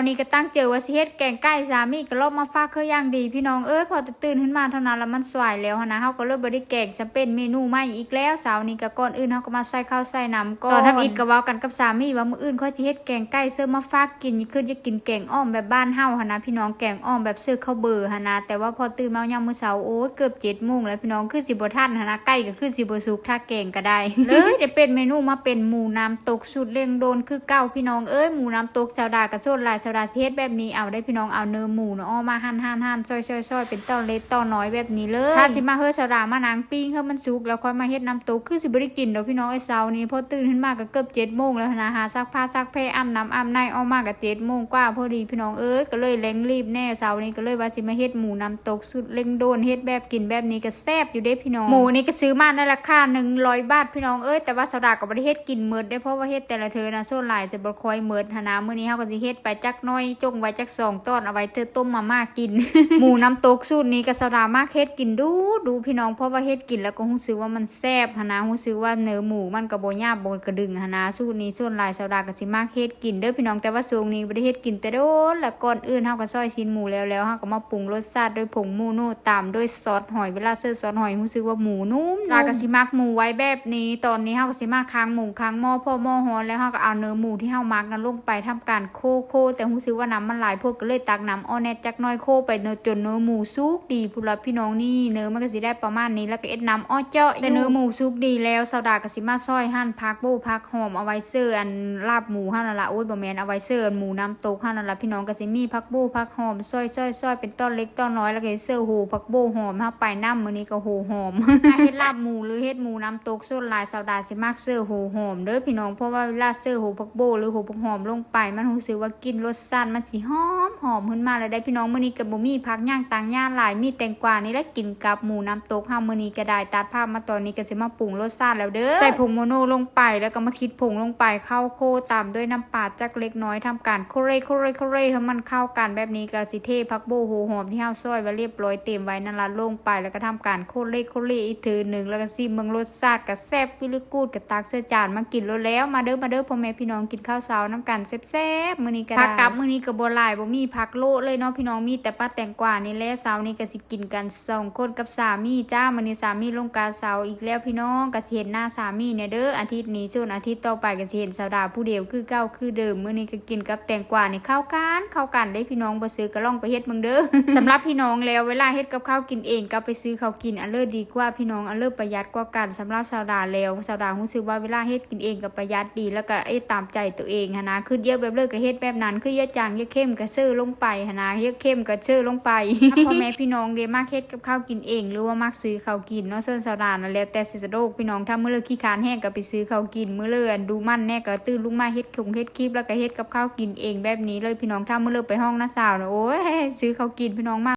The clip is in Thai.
นี้ก็ตั้งเจอว่าสิเฮ็ดแกงไก่สามีก็ลอบมาฝากคืออย่างดีพี่น้องพอตื่นขึ้นมาเท่านั้นแล้วมันสวยแล้วนะเฮาก็เลยบ่ได้แกงจะเป็นเมนูใหม่อีกแล้วเช้านี้ก็ก่อนอื่นเฮาก็มาใส่ข้าวใส่น้ำก่อนตอนทำอิฐก็เว้ากันกับสามีว่ามื้ออื่นค่อยสิเฮ็ดแกงไก่เสิร์ฟมาฝากกินคือจะกินแกงอ้อมแบบบ้านเฮานะพี่น้องแกงอ้อมแบบเสิร์ฟข้าวเบอร์นะแต่ว่าพอตื่นมายามมื้อเช้าโอ้เกือบ7:00 นแล้วพี่น้องคือสิบ่ทันนะไก่ก็คือสิบ่สุกถ้าแกงก็ได้เลยได้เป็นเมนูมาเป็นหมูน้ำตกสูตรเร่งโดนคือเก่าพี่น้องหมูน้ำตกชาวดากระโซดลายชาวดาสิเฮ็ดแบบนี้เอาได้พี่น้องเอาเนื้อหมูเนาะมาหั่นซอยเป็นตอนเล็กตอนน้อยแบบนี้เลยถ้าสิมาเฮ็ดชาวดามานางปิ้งให้มันสุกแล้วค่อยมาเฮ็ดน้ำตกคือสิบ่ได้กินดอกพี่น้องเช้านี้พอตื่นขึ้นมาก็เกือบ7:00 นแล้วนะหาซักผ้าซักแพรอาบน้ำอาบในออกมาก็7:00 นกว่าพอดีพี่น้องก็เลยเร่งรีบแน่เช้านี้ก็เลยว่าสิมาเฮ็ดหมูน้ำตกสูตรเร่งโดนเฮ็ดแบบกินแบบนี้ก็แซ่บอยู่เด้พี่น้องหมูนี่ก็ซื้อมาในราคา100 บาทพี่น้องแต่ว่าชาวดาก็บ่ได้เฮ็ดกินหมดได้เพราะว่าเฮ็ดแต่ละเทื่อนะโซนหลายจะบ่ค่อยหมดนะมื้อนี้เฮาก็สิเฮ็ดไปจักน้อยจงไว้จัก2ตอนเอาไว้เธอต้มมาม่ากิน หมูน้ำตกสูตรนี้ก็ชาวดามากเฮ็ดกินดูพี่น้องเพราะว่าเฮ็ดกินแล้วก็รู้สึกว่ามันแซ่บรู้สึกว่าเนื้อหมูมันก็บ่หยาบบ่กระดึงสูตรนี้ส่วนหลายชาวดาก็สิมากเฮ็ดกินเด้อพี่น้องแต่ว่าช่วงนี้บ่ได้เฮ็ดกินแต่โดนแล้วก่อนอื่นเฮาก็ซอยชิ้นหมูแล้วเฮาก็มาปรุงรสชาติด้วยผงมูโนตามด้วยซอสหอยเวลาเสิร์ฟซอสหอยรู้สึกว่าหมูนุ่มลาก็สิมักหมูไว้แบบนี้ตอนนี้เฮาก็สิมาค้างหมูค้างหม้อพอหม้อร้อนแล้วเฮาก็เอาเนื้อหมูที่เฮามักนั้นลงไปทำการโคแต่รู้สึกว่าน้ำมันหลายพวกก็เลยตักน้ำอ้อแน่จักน้อยโคไปจนเนื้อหมูสุกดีพุ่นละพี่น้องนี่เนื้อมันก็สิได้ประมาณนี้แล้วก็เอ็ดน้ำอ้อเจาะแต่เนื้อหมูสุกดีแล้วชาวดาก็สิมาซอยหั่นผักโบผักหอมเอาไว้เสิร์ฟอันลาบหมูหั่นนั่นล่ะโอ้ยบ่แม่นเอาไว้เสิร์ฟหมูน้ำตกหั่นนั่นล่ะพี่น้องก็สิมีผักโบผักหอมซอยเป็นตอนเล็กตอนน้อยแล้วก็เสิร์ฟโหผักโบหอมเฮาไปน้ำมื้อนี้ก็โหหอม เฮ็ดลาบหมูหรือเฮ็ดหมูน้ำตกส่วนหลายชาวดาสิมักเสิร์ฟโหหอมเด้อพี่น้องเพราะว่าเวลาเสิร์ฟโหผักโบหรือโหผักหอมลงไปมันรู้สึกว่ากินรสชาติมันสิหอมขึ้นมาแล้วได้พี่น้องมื้อนี้ก็บ่มีผักย่างต่างย่านหลายมีแตงกวานี่แหละกินกับหมูน้ำตกเฮามื้อนี้ก็ได้ตัดภาพมาตอนนี้ก็สิมาปรุงรสชาติแล้วเด้อใส่ผงโมโนลงไปแล้วก็มาคิดผงลงไปเข้าโคตามด้วยน้ำปลาจักเล็กน้อยทำการโคเรให้มันเข้ากันแบบนี้ก็สิเทผักโบโหหอมที่เฮาซอยไว้เรียบร้อยเต็มไว้นั่นล่ะลงไปแล้วก็ทำการโคเรอีกทีนึงแล้วก็ซิมเบิ่งรสชาติก็แซ่บวิลิกูดก็ตักใส่จานมากินแล้วมาเด้อพ่อแม่พี่น้องกินข้าวเช้าน้ำกันแซ่บๆมื้อนี้ก็ผักกับมื้อนี้ก็บ่หลายบ่มีผักโลเลยเนาะพี่น้องมีแต่ปลาแตงกวานี่แหละเช้านี้ก็สิกินกัน2คนกับสามีจ้ามื้อนี้สามีลงกาเช้าอีกแล้วพี่น้องก็สิเห็นหน้าสามีเนี่ยเด้ออาทิตย์นี้ส่วนอาทิตย์ต่อไปก็สิเห็นสาวดาผู้เดียวคือเก่าคือเดิมมื้อนี้ก็กินกับแตงกวานี่เข้ากันได้พี่น้องบ่ซื้อก็ลองไปเฮ็ดเบิ่งเด้อ สำหรับพี่น้องแล้วเวลาเฮ็ดกับข้าวกินเองก็ไปซื้อข้าวกินอันเลิศดีกว่าพี่น้องอันเลิศประหยัดกว่ากันสำหรับสาวดาแล้วสาวดารู้สึกว่าเวลาเฮ็ดกินเองก็ประหยัดดีแล้วก็ตามใจตัวเองนะคือเยอะแบบเลิศก็เฮ็ดแบบนั้นคือเยอะจางเยอะเข้มก็ซื้อลงไปนะเยอะเข้มก็ซื้อลงไปพ่อแม่พี่น้องเด้มักเฮ็ดกับข้าวกินเองหรือว่ามักซื้อข้าวกินเนาะส่วนสาวดานั่นแล้วแต่สิสะดวกพี่น้องถ้ามื้อเลิกขี้คร้านแห้งก็ไปซื้อข้าวกินมื้อเลิกดูมันแน่ก็ตื่นลุกมาเฮ็ดคลิปแล้วก็เฮ็ดกับข้าวกินเองแบบนี้เลยพี่น้องถ้ามื้อเลิกไปห้องน้าสาวโอ้ยซื้อข้าวกินพี่น้องมา